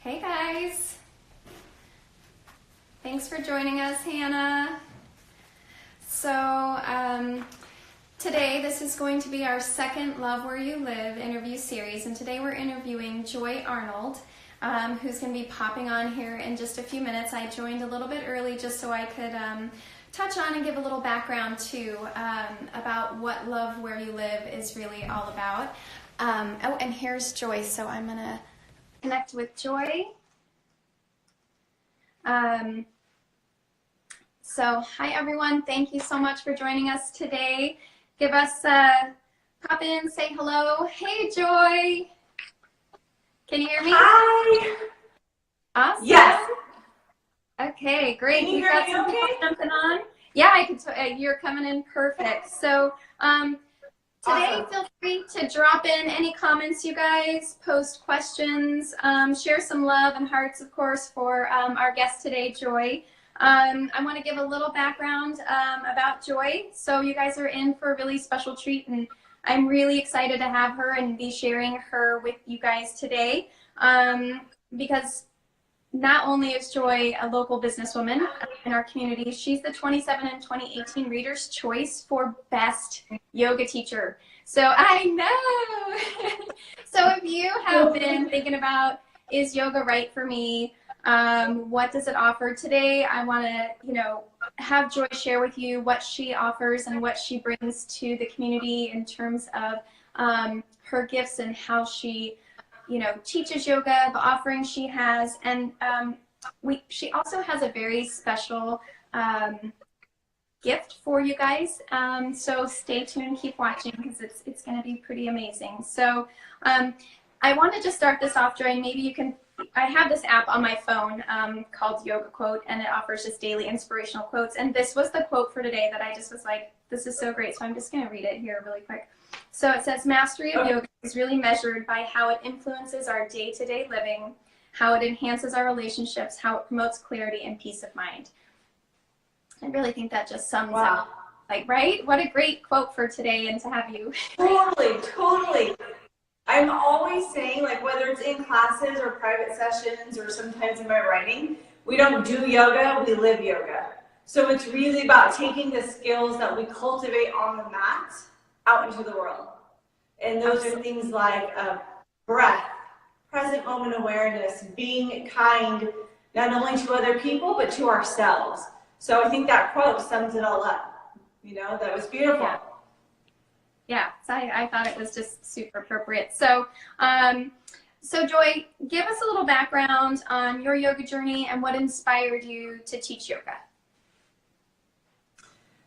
Hey guys, thanks for joining us, Hannah. So today this is going to be our second Love Where You Live interview series, and today we're interviewing Joy Arnold, who's going to be popping on here in just a few minutes. I joined a little bit early just so I could touch on and give a little background too about what Love Where You Live is really all about. Oh, and here's Joy, so I'm going to connect with Joy. So hi everyone, thank you so much for joining us today. Give us pop in, say hello. Hey Joy, can you hear me? Hi. Awesome. Yes. Okay, great. Can you hear me okay? Jumping on. Yeah, I can. You're coming in perfect. So today, Awesome. feel free to drop in any comments, you guys, post questions, share some love and hearts, of course, for our guest today, Joy. I want to give a little background about Joy. So you guys are in for a really special treat, and I'm really excited to have her and be sharing her with you guys today because not only is Joy a local businesswoman in our community, she's the 2017 and 2018 Reader's Choice for Best Yoga Teacher. So I know. So if you have been thinking about, is yoga right for me? What does it offer? Today, I want to, have Joy share with you what she offers and what she brings to the community in terms of her gifts and how she teaches yoga, the offerings she has, and she also has a very special gift for you guys. So stay tuned, keep watching, because it's going to be pretty amazing. So I want to just start this off, Joy. Maybe you can. I have this app on my phone called Yoga Quote, and it offers just daily inspirational quotes. And this was the quote for today that I just was like, this is so great. So I'm just going to read it here really quick. So it says, mastery of yoga is really measured by how it influences our day-to-day living, how it enhances our relationships, how it promotes clarity and peace of mind. I really think that just sums up, right? What a great quote for today and to have you. Totally. I'm always saying, whether it's in classes or private sessions or sometimes in my writing, we don't do yoga, we live yoga. So it's really about taking the skills that we cultivate on the mat out into the world. And those are things like breath, present moment awareness, being kind, not only to other people, but to ourselves. So I think that quote sums it all up. That was beautiful. Yeah, so I thought it was just super appropriate. So, so Joy, give us a little background on your yoga journey and what inspired you to teach yoga.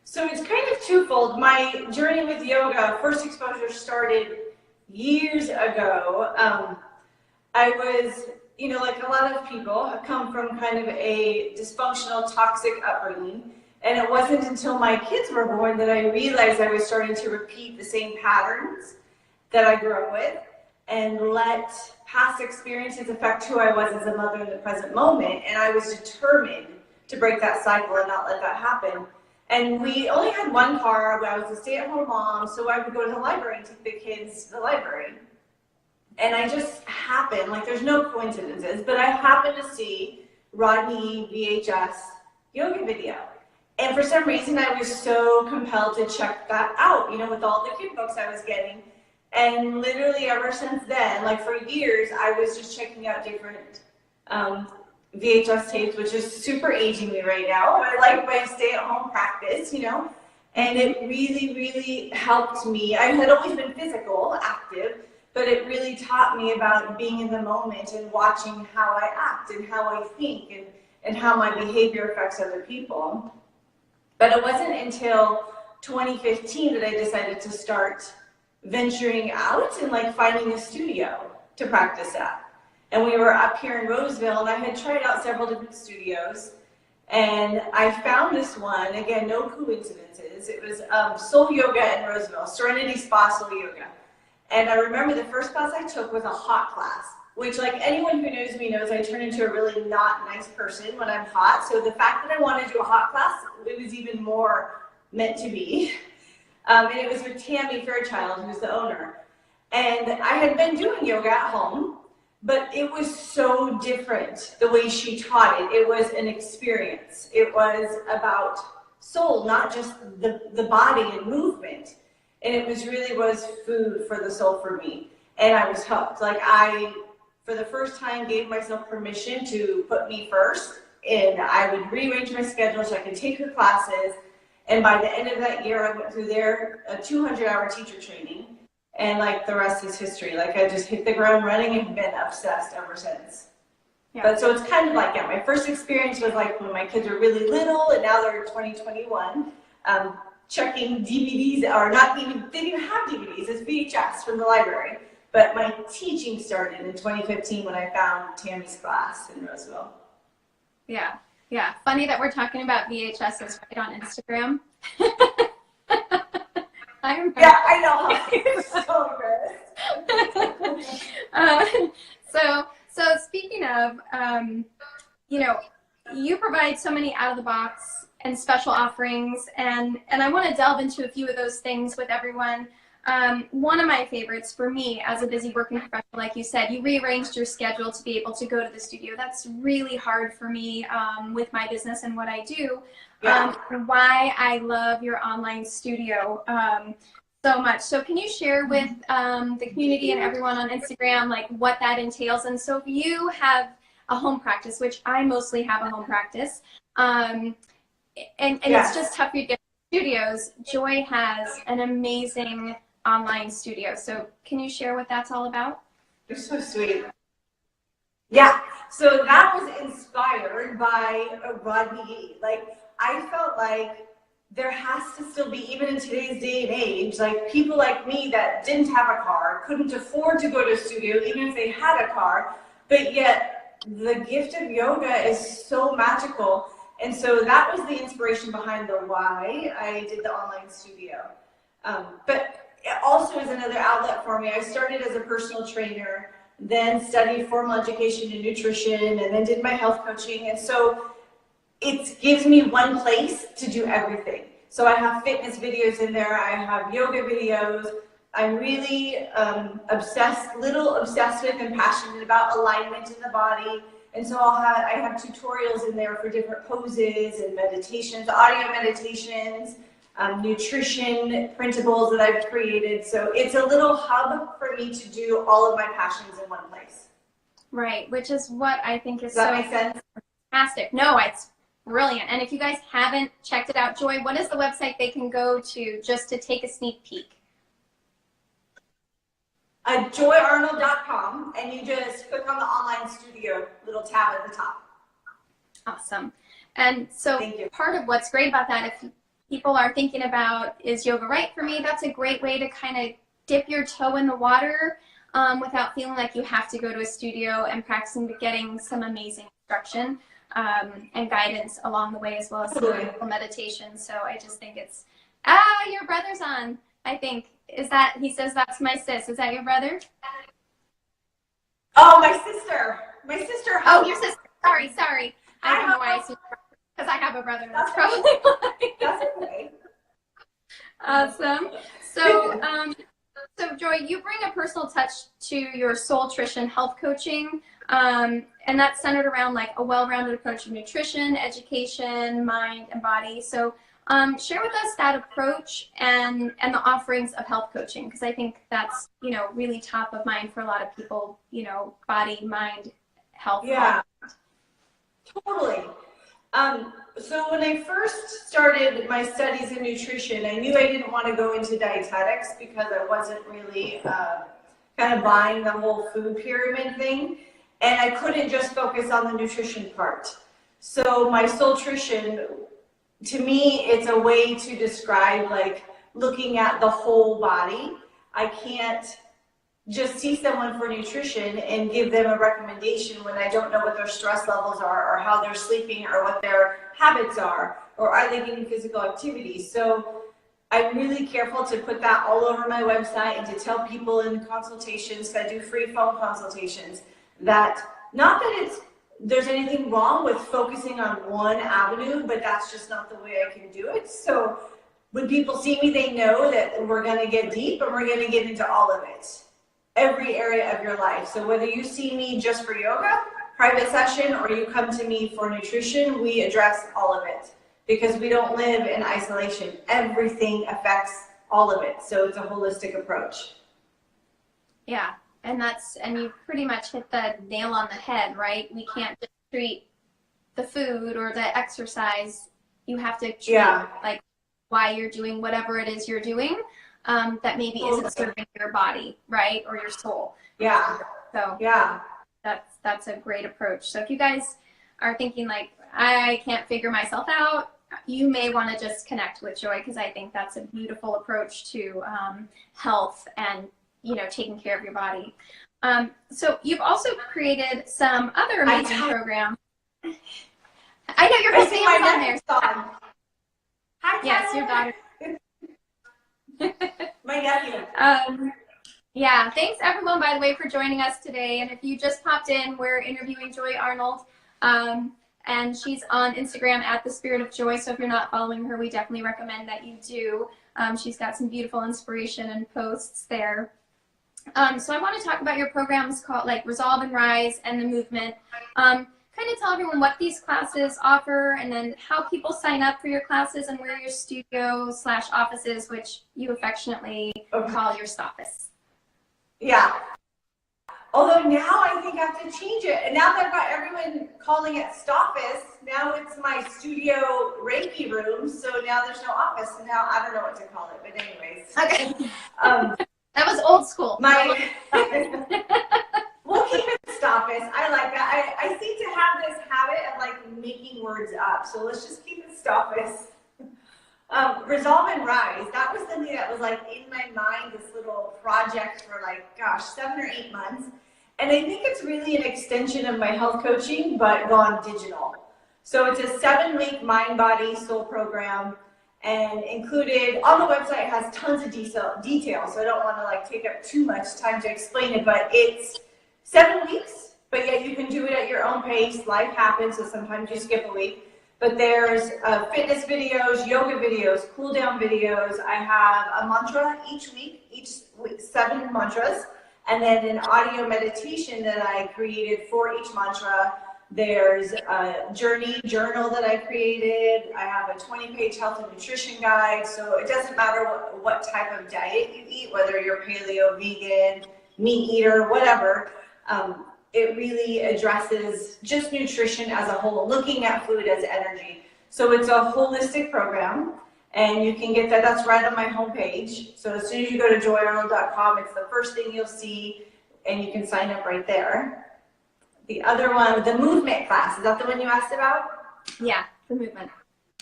So it's kind of twofold. My journey with yoga, first exposure started years ago. I was, like a lot of people, have come from kind of a dysfunctional, toxic upbringing. And it wasn't until my kids were born that I realized I was starting to repeat the same patterns that I grew up with and let past experiences affect who I was as a mother in the present moment. And I was determined to break that cycle and not let that happen. And we only had one car. I was a stay-at-home mom, so I would go to the library and take the kids to the library. And I just happened, there's no coincidences, but I happened to see Rodney VHS yoga video. And for some reason, I was so compelled to check that out, with all the kid books I was getting. And literally ever since then, for years, I was just checking out different VHS tapes, which is super aging me right now. I like my stay-at-home practice, and it really, really helped me. I had always been physical, active, but it really taught me about being in the moment and watching how I act and how I think and how my behavior affects other people. But it wasn't until 2015 that I decided to start venturing out and finding a studio to practice at. And we were up here in Roseville, and I had tried out several different studios, and I found this one. Again, no coincidences. It was Soul Yoga in Roseville, Serenity Spa Soul Yoga. And I remember the first class I took was a hot class, which anyone who knows me knows I turn into a really not nice person when I'm hot. So the fact that I wanted to do a hot class, it was even more meant to be. And it was with Tammy Fairchild, who's the owner. And I had been doing yoga at home, but it was so different the way she taught it. It was an experience. It was about soul, not just the body and movement. And it was food for the soul for me. And I was hooked. Like I, for the first time, gave myself permission to put me first. And I would rearrange my schedule so I could take her classes. And by the end of that year, I went through a 200-hour teacher training. And like the rest is history. Like I just hit the ground running and been obsessed ever since. Yeah. But so it's kind of like, yeah, my first experience was like when my kids were really little, and now they're 2021, checking DVDs, or not even, they didn't have DVDs, it's VHS from the library. But my teaching started in 2015 when I found Tammy's class in Roseville. Yeah, yeah. Funny that we're talking about VHSs right on Instagram. I remember. Yeah, I know. So embarrassed. So speaking of, you know, you provide so many out of the box and special offerings, and I want to delve into a few of those things with everyone. One of my favorites for me as a busy working professional, like you said, you rearranged your schedule to be able to go to the studio. That's really hard for me with my business and what I do. Yeah. Why I love your online studio so much. So can you share with the community and everyone on Instagram like what that entails? And so if you have a home practice, which I mostly have a home practice, and it's just tough for you to get studios, Joy has an amazing online studio. So can you share what that's all about? You're so sweet. Yeah, so that was inspired by Rodney. Like, I felt like there has to still be, even in today's day and age, like people like me that didn't have a car, couldn't afford to go to a studio, even if they had a car, but yet the gift of yoga is so magical. And so that was the inspiration behind the why I did the online studio. But it also is another outlet for me. I started as a personal trainer, then studied formal education and nutrition, and then did my health coaching. And so it gives me one place to do everything. So I have fitness videos in there. I have yoga videos. I'm really obsessed with and passionate about alignment in the body. And so I have tutorials in there for different poses and meditations, audio meditations, nutrition printables that I've created. So it's a little hub for me to do all of my passions in one place. Right, which is what I think is Does that make sense? Fantastic. No, it's brilliant. And if you guys haven't checked it out, Joy, what is the website they can go to just to take a sneak peek? joyarnold.com, and you just click on the online studio little tab at the top. Awesome. And so part of what's great about that, if people are thinking about, is yoga right for me? That's a great way to kind of dip your toe in the water without feeling like you have to go to a studio, and practicing, getting some amazing instruction and guidance along the way, as well as some beautiful meditation. So I just think it's, your brother's on, I think. Is that, he says that's my sis. Is that your brother? Oh, my sister. My sister. Oh, your sister. Sorry. I don't know why I said because I have a brother. That's probably why. That's okay. Awesome. So, so Joy, you bring a personal touch to your Soultrition health coaching, and that's centered around like a well-rounded approach of nutrition, education, mind, and body. So share with us that approach and the offerings of health coaching, because I think that's, you know, really top of mind for a lot of people, you know, body, mind, health. Yeah, totally. So when I first started my studies in nutrition, I knew I didn't want to go into dietetics because I wasn't really kind of buying the whole food pyramid thing, and I couldn't just focus on the nutrition part. So my Soultrition, to me, it's a way to describe like looking at the whole body. I can't just see someone for nutrition and give them a recommendation when I don't know what their stress levels are, or how they're sleeping, or what their habits are, or are they getting physical activity. So I'm really careful to put that all over my website and to tell people in consultations, because I do free phone consultations, that not that there's anything wrong with focusing on one avenue, but that's just not the way I can do it. So when people see me, they know that we're going to get deep and we're going to get into all of it. every area of your life. So whether you see me just for yoga, private session, or you come to me for nutrition, we address all of it because we don't live in isolation. Everything affects all of it. So it's a holistic approach. Yeah. And you pretty much hit the nail on the head, right? We can't just treat the food or the exercise. You have to treat like why you're doing whatever it is you're doing that maybe isn't serving your body, right? Or your soul. Yeah. So yeah. That's a great approach. So if you guys are thinking like, I can't figure myself out, you may want to just connect with Joy, because I think that's a beautiful approach to health and, taking care of your body. So you've also created some other amazing programs. I know your whole family's on there. Hi, yes, your daughter. My nephew. Yeah, thanks everyone, by the way, for joining us today. And if you just popped in, we're interviewing Joy Arnold, and she's on Instagram at The Spirit of Joy. So if you're not following her, we definitely recommend that you do. She's got some beautiful inspiration and posts there. So I want to talk about your programs called like Resolve and Rise and the Movement. Kind of tell everyone what these classes offer, and then how people sign up for your classes, and where your studio/office is, which you affectionately call your stoffice. Yeah. Although now I think I have to change it. And now that I've got everyone calling it stoffice, now it's my studio Reiki room. So now there's no office. And now I don't know what to call it. But anyways. Okay. That was old school. We'll keep it stoffice. I like that. I seem to have this habit of like making words up. So let's just keep it stoffice. Resolve and Rise, that was something that was like in my mind, this little project for like, 7 or 8 months. And I think it's really an extension of my health coaching, but gone digital. So it's a 7-week mind, body, soul program, and included on the website has tons of detail. So I don't want to like take up too much time to explain it, but it's 7 weeks, but yet you can do it at your own pace. Life happens, so sometimes you skip a week. But there's fitness videos, yoga videos, cool down videos. I have a mantra each week, 7 mantras, and then an audio meditation that I created for each mantra. There's a journal that I created. I have a 20-page health and nutrition guide. So it doesn't matter what type of diet you eat, whether you're paleo, vegan, meat eater, whatever. It really addresses just nutrition as a whole, looking at food as energy. So it's a holistic program, and you can get that. That's right on my homepage. So as soon as you go to joyarnold.com, it's the first thing you'll see, and you can sign up right there. The other one, the movement class, is that the one you asked about? Yeah, the movement.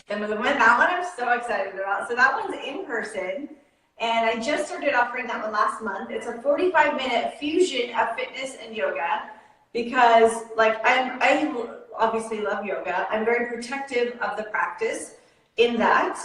The movement, that one I'm so excited about. So that one's in person. And I just started offering that one last month. It's a 45-minute fusion of fitness and yoga, because like I obviously love yoga. I'm very protective of the practice in that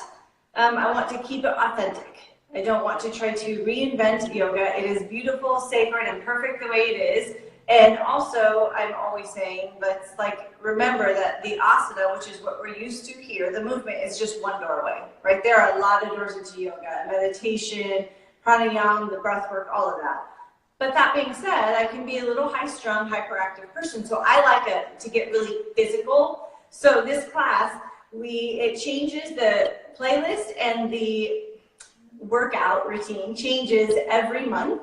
I want to keep it authentic. I don't want to try to reinvent yoga. It is beautiful, sacred, and perfect the way it is. And also, I'm always saying, let's like remember that the asana, which is what we're used to here, the movement is just one doorway, right? There are a lot of doors into yoga, meditation, pranayama, the breath work, all of that. But that being said, I can be a little high-strung, hyperactive person, so I like to get really physical. So this class, it changes the playlist, and the workout routine changes every month,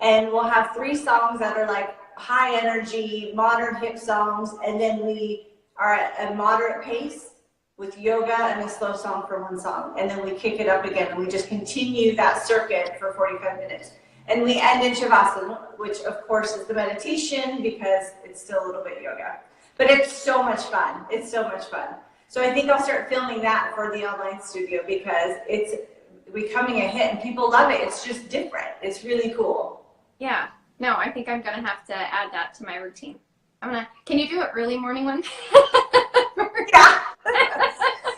and we'll have 3 songs that are like high energy, modern hip songs, and then we are at a moderate pace with yoga and a slow song for 1 song, and then we kick it up again, and we just continue that circuit for 45 minutes. And we end in Shavasana, which of course is the meditation, because it's still a little bit yoga. But it's so much fun. It's so much fun. So I think I'll start filming that for the online studio, because it's becoming a hit and people love it. It's just different. It's really cool. Yeah. No, I think I'm going to have to add that to my routine. Can you do an early morning one? Yeah.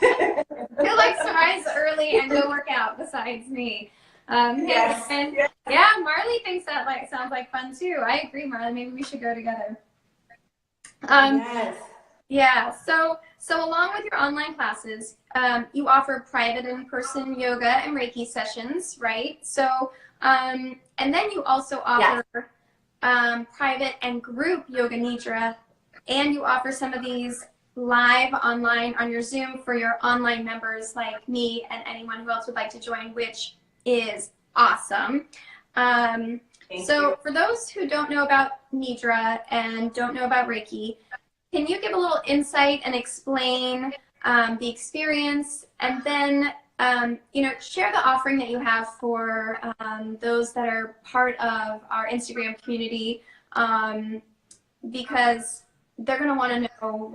Who likes to rise early and go work out besides me? Yes. And yeah, Marley thinks that sounds like fun too. I agree, Marley. Maybe we should go together. Yes. Yeah. So along with your online classes, you offer private in-person yoga and Reiki sessions, right? So And then you also offer private and group yoga nidra, and you offer some of these live online on your Zoom for your online members like me and anyone who else would like to join, which is awesome. So for those who don't know about Nidra and don't know about Reiki, can you give a little insight and explain the experience, and then share the offering that you have for those that are part of our Instagram community, because they're going to want to know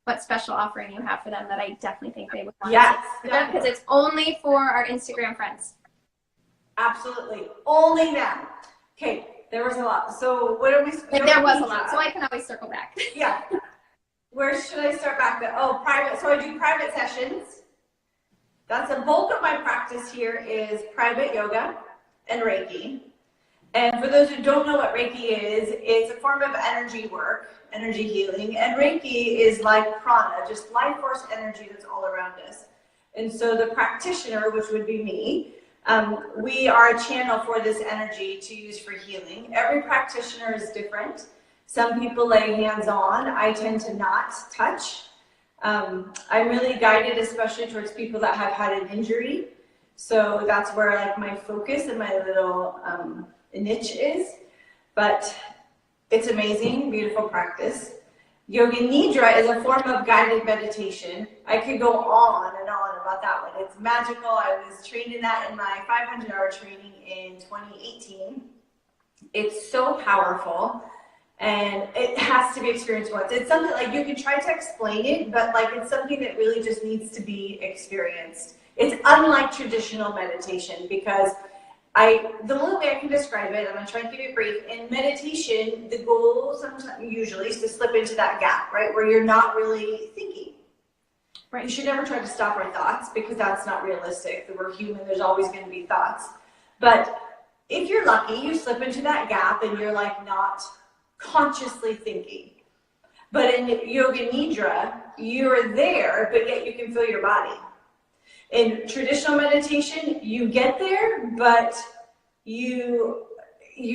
what special offering you have for them that I definitely think they would want to see, because it's only for our Instagram friends. Absolutely. Only them. Okay, there was a lot. So what are we? There was a lot, so I can always circle back. Yeah. Where should I start back? Oh, private. So I do private sessions. That's a bulk of my practice here is private yoga and Reiki. And for those who don't know what Reiki is, it's a form of energy work, energy healing. And Reiki is like prana, just life force energy that's all around us. And so the practitioner, which would be me, we are a channel for this energy to use for healing. Every practitioner is different. Some people lay hands on. I tend to not touch. I'm really guided, especially towards people that have had an injury. So that's where like my focus and my little niche is. But it's amazing, beautiful practice. Yoga Nidra is a form of guided meditation. I could go on and on about that one. It's magical. I was trained in that in my 500-hour training in 2018. It's so powerful, and it has to be experienced once. It's something like you can try to explain it, but like it's something that really just needs to be experienced. It's unlike traditional meditation because the only way I can describe it, I'm going to try and keep it brief. In meditation, the goal usually is to slip into that gap, right? Where you're not really thinking. Right. You should never try to stop our thoughts because that's not realistic. That we're human, there's always going to be thoughts. But if you're lucky, you slip into that gap and you're like not consciously thinking. But in Yoga Nidra, you're there, but yet you can feel your body. In traditional meditation, you get there, but you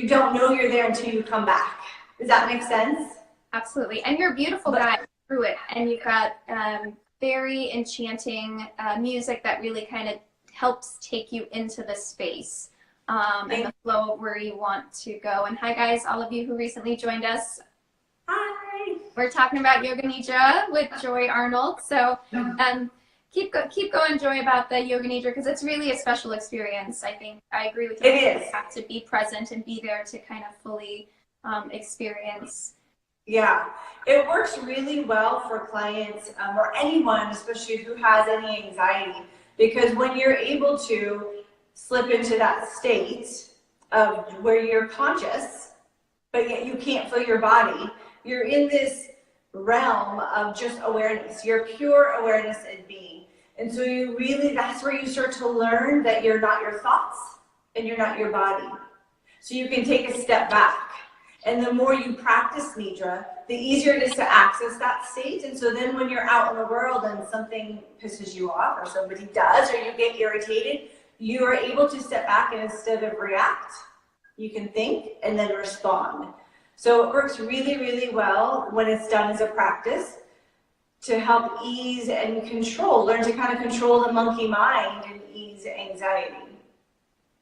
don't know you're there until you come back. Does that make sense? Absolutely. And you're a beautiful guide through it. And you've got very enchanting music that really kind of helps take you into the space and the flow of where you want to go. And hi, guys, all of you who recently joined us. Hi. We're talking about Yoga Nidra with Joy Arnold. So keep going, Joy, about the Yoga Nidra, because it's really a special experience. I think I agree with you. It is. You have to be present and be there to kind of fully experience. Yeah, it works really well for clients or anyone, especially who has any anxiety, because when you're able to slip into that state of where you're conscious, but yet you can't feel your body, you're in this realm of just awareness. You're pure awareness and being. And so that's where you start to learn that you're not your thoughts and you're not your body. So you can take a step back. And the more you practice Nidra, the easier it is to access that state. And so then when you're out in the world and something pisses you off or somebody does, or you get irritated, you are able to step back, and instead of react, you can think and then respond. So it works really, really well when it's done as a practice to help ease and learn to kind of control the monkey mind and ease anxiety.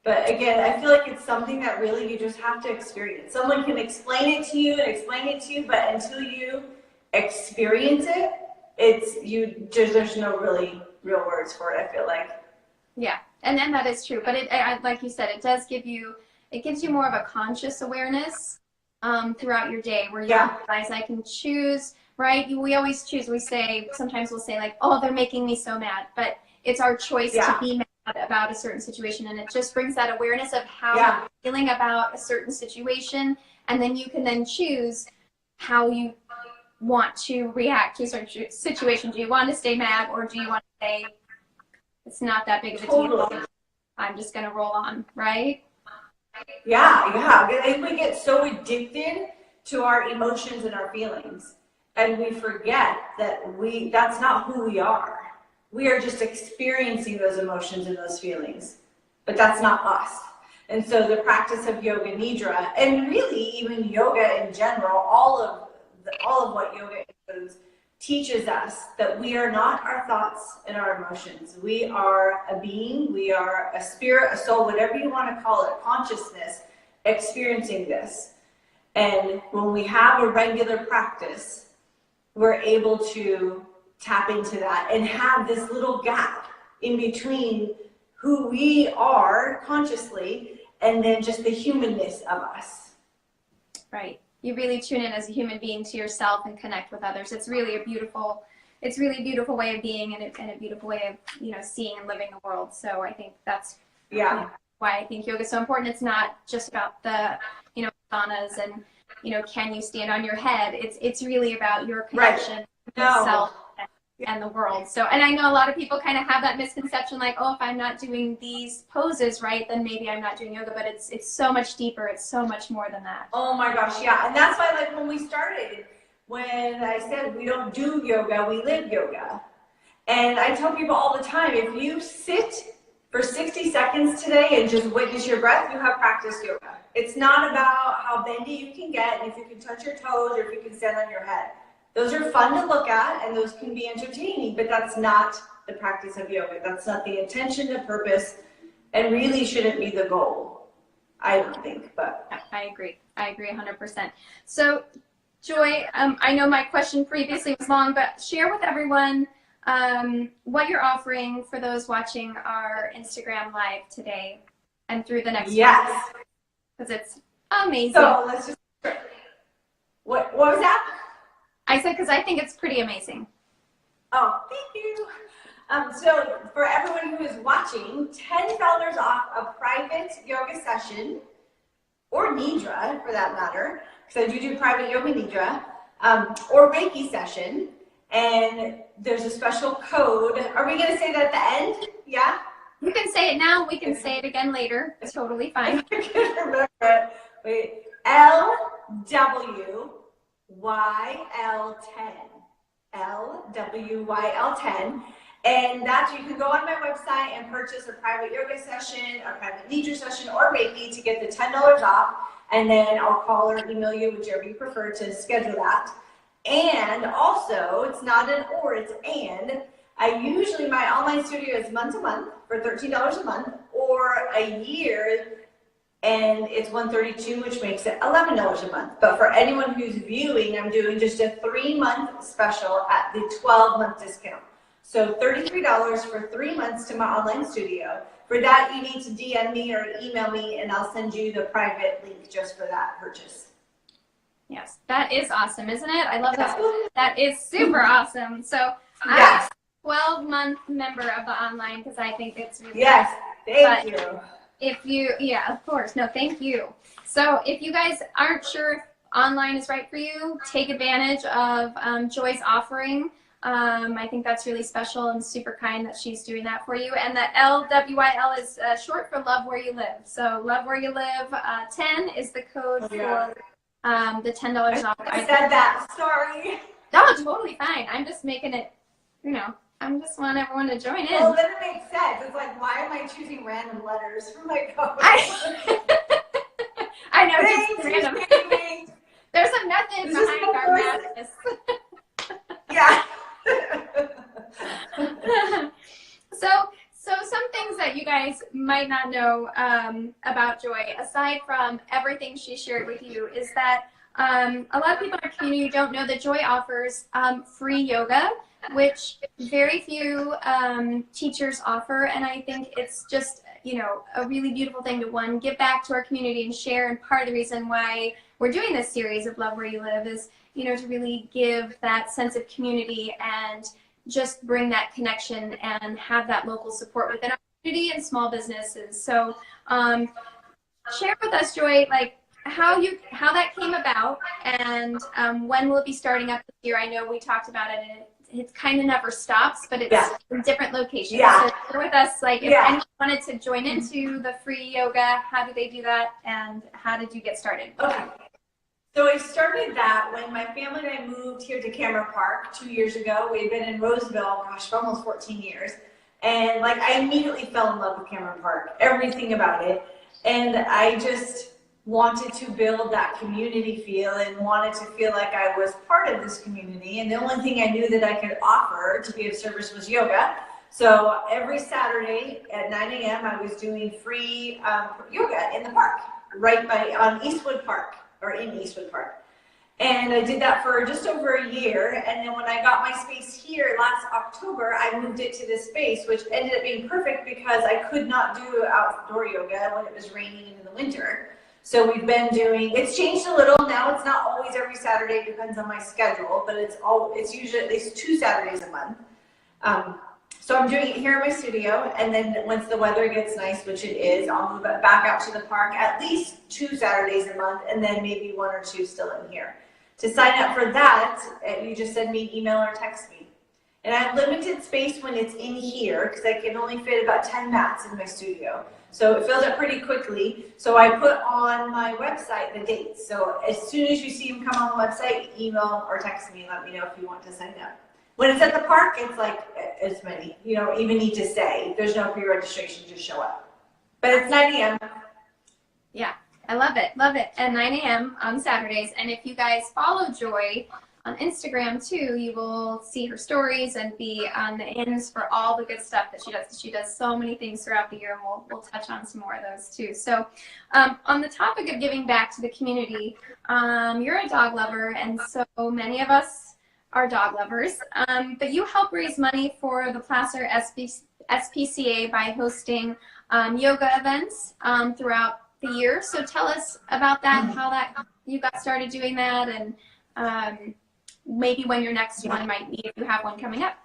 But again, I feel like it's something that really you just have to experience. Someone can explain it to you, but until you experience it, there's no really real words for it, I feel like. Yeah, and that is true. But like you said, it gives you more of a conscious awareness throughout your day, where you realize I can choose, right? We always choose. Sometimes we'll say like, oh, they're making me so mad, but it's our choice to be mad about a certain situation, and it just brings that awareness of how you're feeling about a certain situation, and then you can then choose how you want to react to a certain situation. Do you want to stay mad, or do you want to say, it's not that big of a deal, I'm just going to roll on, right? Yeah. I think we get so addicted to our emotions and our feelings, and we forget that that's not who we are. We are just experiencing those emotions and those feelings, but that's not us. And so the practice of yoga nidra, and really even yoga in general, all of what yoga includes, teaches us that we are not our thoughts and our emotions. We are a being, we are a spirit, a soul, whatever you want to call it, consciousness, experiencing this. And when we have a regular practice, we're able to tap into that and have this little gap in between who we are consciously and then just the humanness of us. Right. You really tune in as a human being to yourself and connect with others. It's really a beautiful way of being and a beautiful way of, you know, seeing and living the world. So I think that's why I think yoga is so important. It's not just about the, you know, asanas and, you know, can you stand on your head? It's really about your connection with yourself and the world. So, and I know a lot of people kind of have that misconception, like, oh, if I'm not doing these poses right, then maybe I'm not doing yoga. But it's so much deeper. It's so much more than that. Oh my gosh, yeah. And that's why, like, when we started, when I said we don't do yoga, we live yoga. And I tell people all the time, if you sit for 60 seconds today and just witness your breath, you have practiced yoga. It's not about how bendy you can get and if you can touch your toes or if you can stand on your head. Those are fun to look at and those can be entertaining, but that's not the practice of yoga. That's not the intention, the purpose, and really shouldn't be the goal. I don't think, but. I agree. I agree 100%. So, Joy, I know my question previously was long, but share with everyone what you're offering for those watching our Instagram live today and through the next Yes. Because it's amazing. So let's just, what was that? I said, because I think it's pretty amazing. Oh, thank you. So for everyone who is watching, $10 off a private yoga session, or nidra for that matter, because I do private yoga nidra, or Reiki session, and there's a special code. Are we going to say that at the end? Yeah? You can say it now. We can say it again later. It's totally fine. I can't remember it. Wait. LWYL10. LWYL10. And that's, you can go on my website and purchase a private yoga session, a private nidra session, or Reiki to get the $10 off. And then I'll call or email you, whichever you prefer, to schedule that. And also, it's not an or, it's and. Usually my online studio is month to month for $13 a month, or a year, and it's $132, which makes it $11 a month. But for anyone who's viewing, I'm doing just a 3-month special at the 12-month discount. So $33 for 3 months to my online studio. For that, you need to DM me or email me, and I'll send you the private link just for that purchase. Yes, that is awesome, isn't it? I love that. That is super awesome. So yes. I'm a 12-month member of the online because I think it's really yes. Thank you. If you, yeah, of course. No, thank you. So if you guys aren't sure if online is right for you, take advantage of Joy's offering. I think that's really special and super kind that she's doing that for you. And the LWYL is short for Love Where You Live. So Love Where You Live 10 is the code for the $10 off. I said that. Sorry. No, totally fine. I'm just making it, you know, I just want everyone to join in. Well, then it makes sense. It's like, why am I choosing random letters for my code? I know, just random. There's a method behind our madness. Yeah. So some things that you guys might not know about Joy, aside from everything she shared with you, is that a lot of people in our community don't know that Joy offers free yoga, which very few teachers offer, and I think it's just, you know, a really beautiful thing to, one, give back to our community and share. And part of the reason why we're doing this series of Love Where You Live is, you know, to really give that sense of community and just bring that connection and have that local support within our community and small businesses. So share with us, Joy, like how that came about, and when will it be starting up this year? I know we talked about it, and it kind of never stops, but it's in different locations. Yeah. So share with us, like, if anyone wanted to join into the free yoga, how do they do that, and how did you get started? Okay. So I started that when my family and I moved here to Cameron Park 2 years ago. We've been in Roseville, gosh, for almost 14 years. And like, I immediately fell in love with Cameron Park, everything about it. And I just wanted to build that community feel and wanted to feel like I was part of this community. And the only thing I knew that I could offer to be of service was yoga. So every Saturday at 9 a.m. I was doing free yoga in the park, on Eastwood Park, or in Eastwood Park. And I did that for just over a year. And then when I got my space here last October, I moved it to this space, which ended up being perfect because I could not do outdoor yoga when it was raining in the winter. So we've been doing, it's changed a little. Now it's not always every Saturday, depends on my schedule, but it's usually at least 2 Saturdays a month. So I'm doing it here in my studio, and then once the weather gets nice, which it is, I'll move it back out to the park at least 2 Saturdays a month, and then maybe 1 or 2 still in here. To sign up for that, you just send me an email or text me. And I have limited space when it's in here, because I can only fit about 10 mats in my studio. So it fills up pretty quickly. So I put on my website the dates. So as soon as you see them come on the website, email or text me and let me know if you want to sign up. When it's at the park, it's like as many. You don't even need to say. There's no pre-registration, just show up. But it's 9 a.m. Yeah, I love it. Love it. At 9 a.m. on Saturdays. And if you guys follow Joy on Instagram too, you will see her stories and be on the ins for all the good stuff that she does. She does so many things throughout the year, and we'll touch on some more of those too. So on the topic of giving back to the community, you're a dog lover, and so many of us are dog lovers, but you help raise money for the Placer SPCA by hosting yoga events throughout the year. So tell us about that, how that you got started doing that, and maybe when your next one might be, if you have one coming up.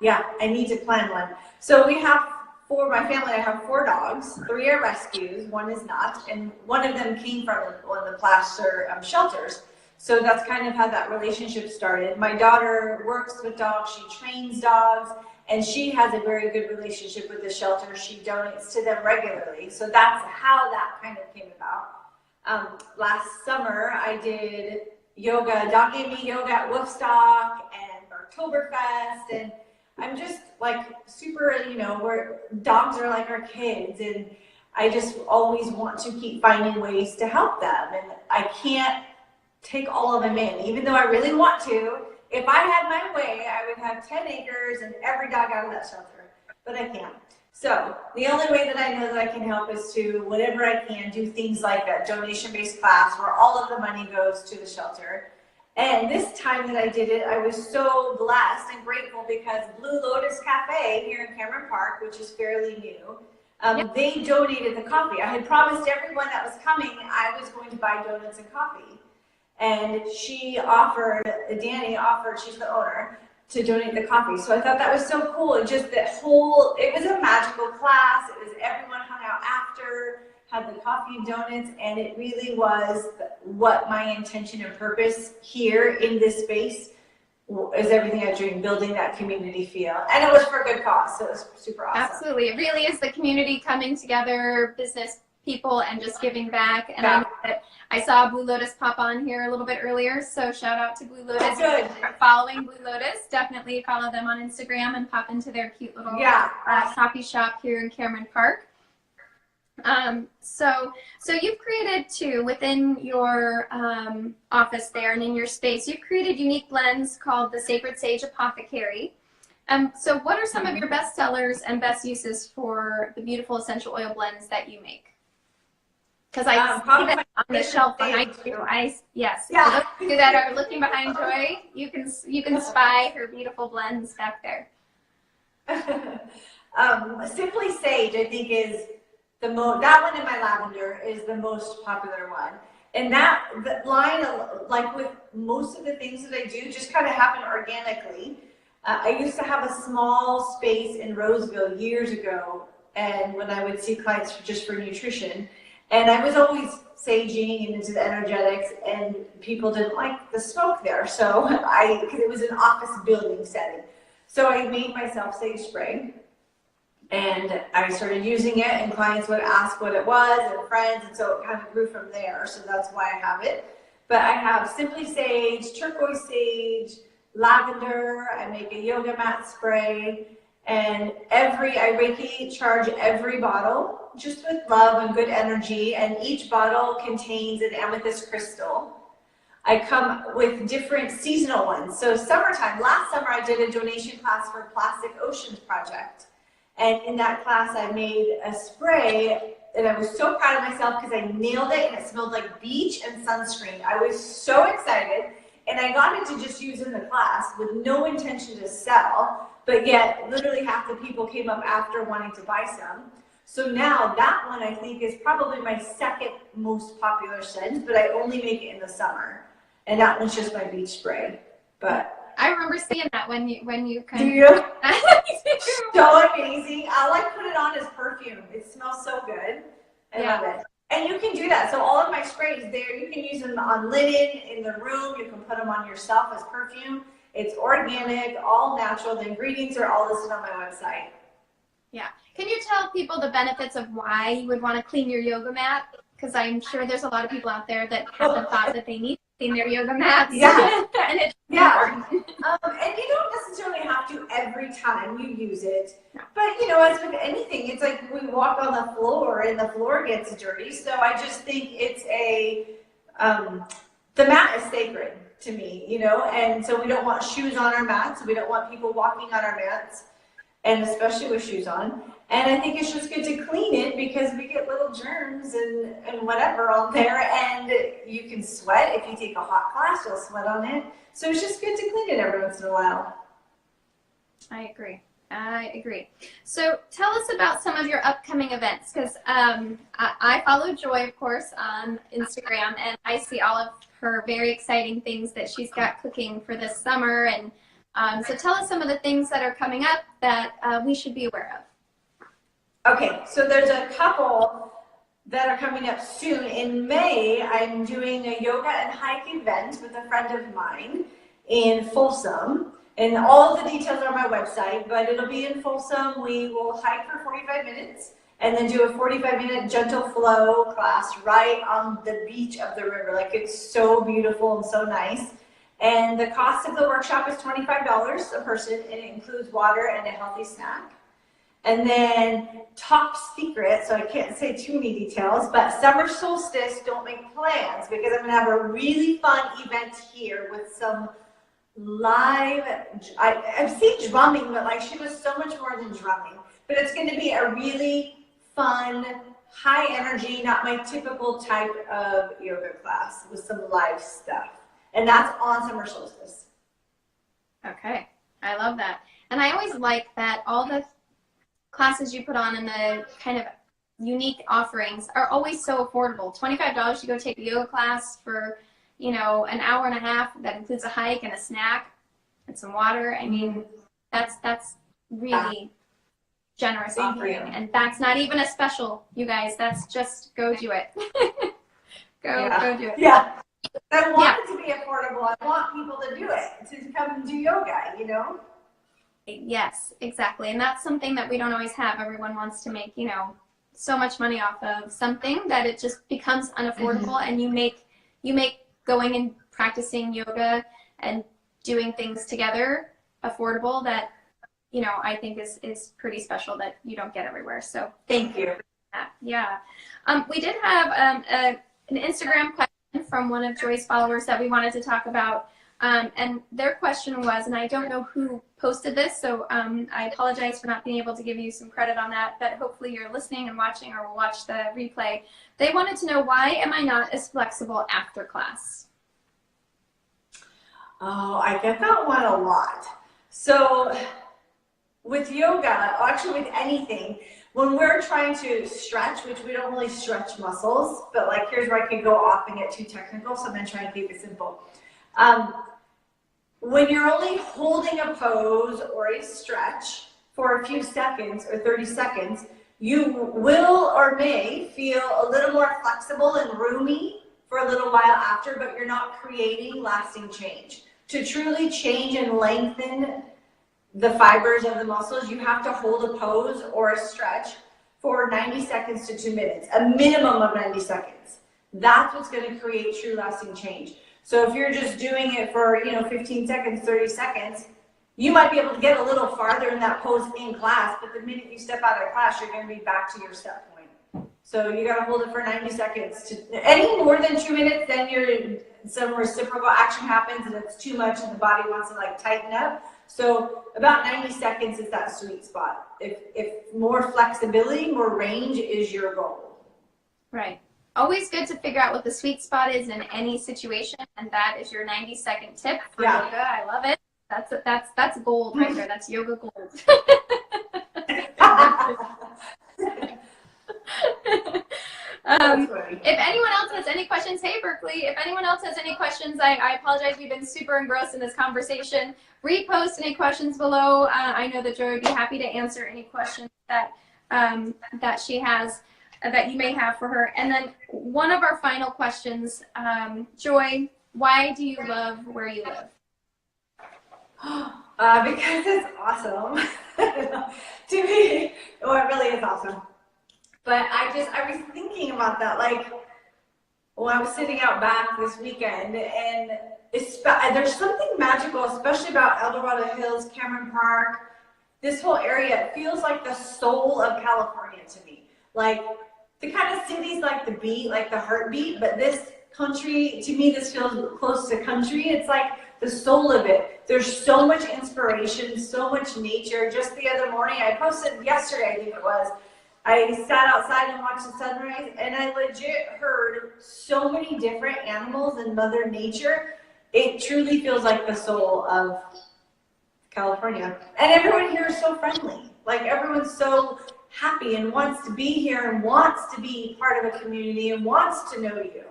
Yeah, I need to plan one. So we have, for my family, I have 4 dogs. 3 are rescues, 1 is not, and one of them came from one of the Placer shelters. So that's kind of how that relationship started. My daughter works with dogs, she trains dogs, and she has a very good relationship with the shelter. She donates to them regularly. So that's how that kind of came about. Last summer, I did yoga. Dog gave me yoga at Woofstock and Oktoberfest, and I'm just like super, where dogs are like our kids, and I just always want to keep finding ways to help them, and I can't take all of them in, even though I really want to. If I had my way, I would have 10 acres and every dog out of that shelter, but I can't. So the only way that I know that I can help is to, whatever I can, do things like that donation-based class where all of the money goes to the shelter. And this time that I did it, I was so blessed and grateful because Blue Lotus Cafe here in Cameron Park, which is fairly new, they donated the coffee. I had promised everyone that was coming I was going to buy donuts and coffee. And she offered, Danny offered, she's the owner, to donate the coffee. So I thought that was so cool. And just it was a magical class. It was everyone hung out after, had the coffee and donuts, and it really was what my intention and purpose here in this space is, everything I was doing, building that community feel. And it was for a good cause, so it was super awesome. Absolutely. It really is the community coming together, business people, and just giving back. And I know that I saw Blue Lotus pop on here a little bit earlier, so shout out to Blue Lotus. Good. Following Blue Lotus, definitely follow them on Instagram and pop into their cute little coffee shop here in Cameron Park. So you've created too, within your office there and in your space, you've created unique blends called the Sacred Sage Apothecary. So what are some of your best sellers and best uses for the beautiful essential oil blends that you make? Because I see that on the shelf behind you. Yes. Yeah. For those of you that are looking behind Joy, you can spy her beautiful blends back there. Simply Sage, I think, is the most. That one in my lavender is the most popular one. And that line, like with most of the things that I do, just kind of happened organically. I used to have a small space in Roseville years ago, and when I would see clients just for nutrition. And I was always saging and into the energetics, and people didn't like the smoke there. So because it was an office building setting. So I made myself sage spray, and I started using it, and clients would ask what it was, and friends, and so it kind of grew from there. So that's why I have it. But I have Simply Sage, Turquoise Sage, Lavender. I make a yoga mat spray. And I Reiki charge every bottle just with love and good energy. And each bottle contains an amethyst crystal. I come with different seasonal ones. So summertime, last summer I did a donation class for Plastic Oceans Project. And in that class I made a spray and I was so proud of myself because I nailed it and it smelled like beach and sunscreen. I was so excited and I got it to just use in the class with no intention to sell, but yet literally half the people came up after wanting to buy some. So now that one I think is probably my second most popular scent, but I only make it in the summer. And that one's just my beach spray. But I remember seeing that when you kind do of. you? So amazing. I like put it on as perfume. It smells so good. I love it. And you can do that. So all of my sprays there, you can use them on linen in the room. You can put them on yourself as perfume. It's organic, all natural. The ingredients are all listed on my website. Yeah. Can you tell people the benefits of why you would want to clean your yoga mat? Because I'm sure there's a lot of people out there that haven't thought that they need to clean their yoga mats. Yeah. And it's important. And you don't necessarily have to every time you use it. No. But, you know, as with anything, it's like we walk on the floor and the floor gets dirty. So I just think it's the mat is sacred to me, you know, and so we don't want shoes on our mats. We don't want people walking on our mats, and especially with shoes on. And I think it's just good to clean it because we get little germs and whatever on there, and you can sweat. If you take a hot class, you'll sweat on it. So it's just good to clean it every once in a while. I agree. So tell us about some of your upcoming events, because I follow Joy, of course, on Instagram, and I see all of her very exciting things that she's got cooking for this summer. And so tell us some of the things that are coming up that we should be aware of. Okay, so there's a couple that are coming up soon. In May, I'm doing a yoga and hike event with a friend of mine in Folsom. And all of the details are on my website, but it'll be in Folsom. We will hike for 45 minutes and then do a 45-minute gentle flow class right on the beach of the river. Like, it's so beautiful and so nice. And the cost of the workshop is $25 a person, and it includes water and a healthy snack. And then top secret, so I can't say too many details, but summer solstice, don't make plans, because I'm gonna have a really fun event here with some live, I've seen drumming, but like she was so much more than drumming. But it's gonna be a really fun, high energy, not my typical type of yoga class with some live stuff. And that's on summer solstice. Okay, I love that. And I always like that all the classes you put on and the kind of unique offerings are always so affordable. $25 to go take a yoga class for, you know, an hour and a half that includes a hike and a snack and some water. I mean, that's really generous offering. And that's not even a special, you guys. That's just go do it. Go do it. Yeah. I want it to be affordable. I want people to do it, to come and do yoga, you know? Yes, exactly. And that's something that we don't always have. Everyone wants to make, you know, so much money off of something that it just becomes unaffordable. And you make going and practicing yoga and doing things together affordable. That, you know, I think is pretty special that you don't get everywhere. So thank you for that. Yeah. We did have an Instagram question from one of Joy's followers that we wanted to talk about. And their question was, and I don't know who posted this, so I apologize for not being able to give you some credit on that, but hopefully you're listening and watching or will watch the replay. They wanted to know, why am I not as flexible after class? Oh, I get that one a lot. So with yoga, actually with anything, when we're trying to stretch, which we don't really stretch muscles, but like here's where I could go off and get too technical, so I'm going to try and keep it simple. When you're only holding a pose or a stretch for a few seconds or 30 seconds, you will or may feel a little more flexible and roomy for a little while after, but you're not creating lasting change. To truly change and lengthen the fibers of the muscles, you have to hold a pose or a stretch for 90 seconds to 2 minutes, a minimum of 90 seconds. That's what's going to create true lasting change. So if you're just doing it for, 15 seconds, 30 seconds, you might be able to get a little farther in that pose in class, but the minute you step out of class, you're going to be back to your set point. So you got to hold it for 90 seconds. Any more than 2 minutes, then some reciprocal action happens and it's too much and the body wants to like tighten up. So about 90 seconds is that sweet spot. If more flexibility, more range is your goal. Right. Always good to figure out what the sweet spot is in any situation, and that is your 90-second tip for yoga. I love it. That's gold right there. That's yoga gold. If anyone else has any questions, hey Berkeley, if anyone else has any questions, I apologize. We've been super engrossed in this conversation. Repost any questions below. I know that Joy would be happy to answer any questions that she has, that you may have for her. And then one of our final questions, Joy, why do you love where you live? Because it's awesome. To me, well, it really is awesome. But I was thinking about that, like, when I was sitting out back this weekend, and there's something magical, especially about El Dorado Hills, Cameron Park, this whole area. It feels like the soul of California to me. Like, the kind of cities like the beat, like the heartbeat, but this country, to me, this feels close to country. It's like the soul of it. There's so much inspiration, so much nature. Just the other morning, I posted yesterday, I think it was, I sat outside and watched the sunrise, and I legit heard so many different animals and Mother Nature. It truly feels like the soul of California. And everyone here is so friendly. Like, everyone's so happy and wants to be here and wants to be part of a community and wants to know you.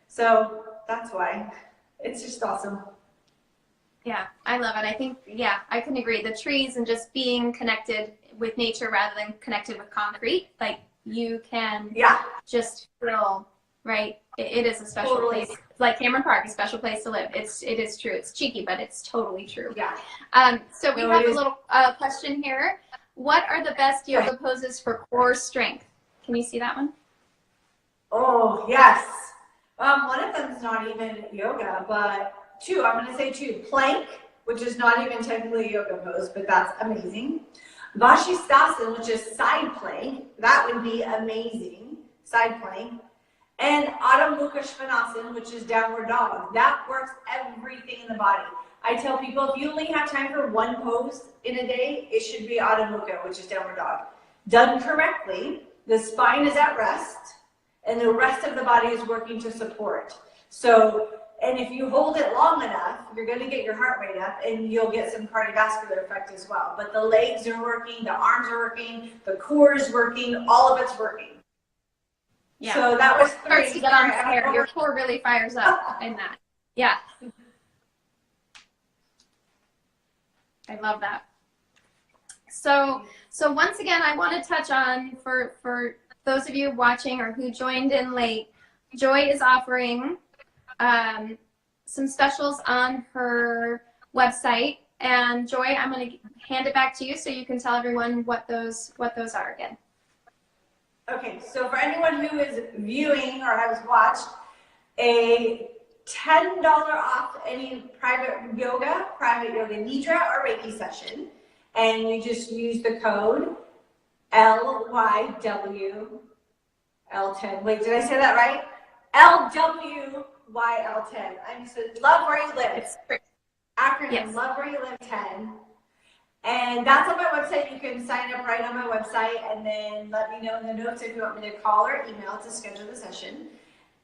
So that's why. It's just awesome. Yeah, I love it. I think, yeah, I can agree. The trees and just being connected with nature rather than connected with concrete, like, you can just feel, right? It is a special place. It's like Cameron Park, a special place to live. It is true. It's cheeky, but it's totally true. Yeah. So we have a little question here. What are the best yoga poses for core strength? Can you see that one? Oh, yes. One of them is not even yoga, but two. I'm going to say two. Plank, which is not even technically a yoga pose, but that's amazing. Vashisthasana, which is side plank. That would be amazing. Side plank. And Adho Mukha Svanasana, which is downward dog. That works everything in the body. I tell people, if you only have time for one pose in a day, it should be Adho Mukha, which is downward dog. Done correctly, the spine is at rest, and the rest of the body is working to support. So, and if you hold it long enough, you're going to get your heart rate up, and you'll get some cardiovascular effect as well. But the legs are working, the arms are working, the core is working, all of it's working. Yeah. So that was starts to get on fire. Your core really fires up in that. Yeah. I love that. So once again, I want to touch on, for those of you watching or who joined in late, Joy is offering some specials on her website. And Joy, I'm going to hand it back to you so you can tell everyone what those are again. Okay, so for anyone who is viewing or has watched, a $10 off any private yoga nidra or Reiki session, and you just use the code LYWL10. Wait, did I say that right? LWYL10. I'm just love where you live. Acronym, yes. Love where you live 10. And that's on my website. You can sign up right on my website and then let me know in the notes if you want me to call or email to schedule the session.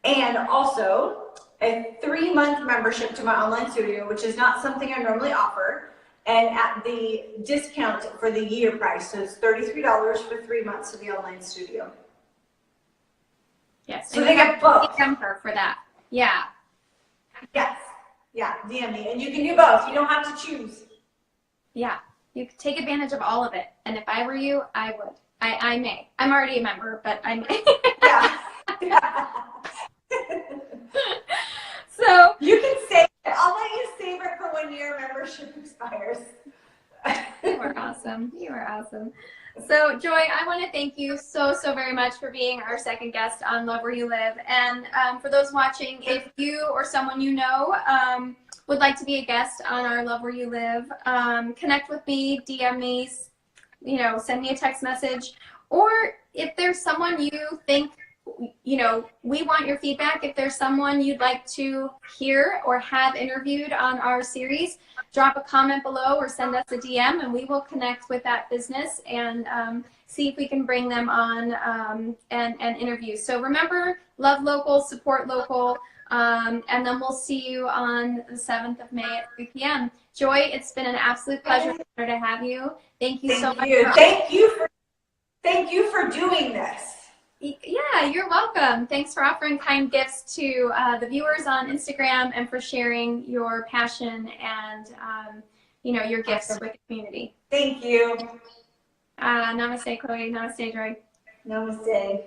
And also a 3-month membership to my online studio, which is not something I normally offer, and at the discount for the year price. So it's $33 for 3 months to the online studio. Yes. So they get both. DM her for that. Yeah. Yes. Yeah, DM me. And you can do both. You don't have to choose. Yeah. You can take advantage of all of it. And if I were you, I would. I may. I'm already a member, but I may. Yeah. So you can save it. I'll let you save it for when your membership expires. You are awesome. You are awesome. So Joy, I want to thank you so very much for being our second guest on Love Where You Live. And for those watching, if you or someone you know would like to be a guest on our Love Where You Live, connect with me, DM me, you know, send me a text message. Or if there's someone you think, you know, we want your feedback. If there's someone you'd like to hear or have interviewed on our series, drop a comment below or send us a DM, and we will connect with that business and see if we can bring them on and interview. So remember, love local, support local, and then we'll see you on the 7th of May at 3 p.m. Joy, it's been an absolute pleasure to have you. Thank you so much. Thank you for doing this. Yeah, you're welcome. Thanks for offering kind gifts to the viewers on Instagram and for sharing your passion and you know, your gifts with the community. Thank you. Namaste, Chloe. Namaste, Joy. Namaste.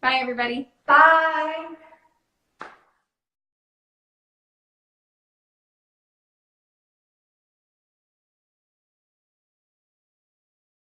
Bye, everybody. Bye.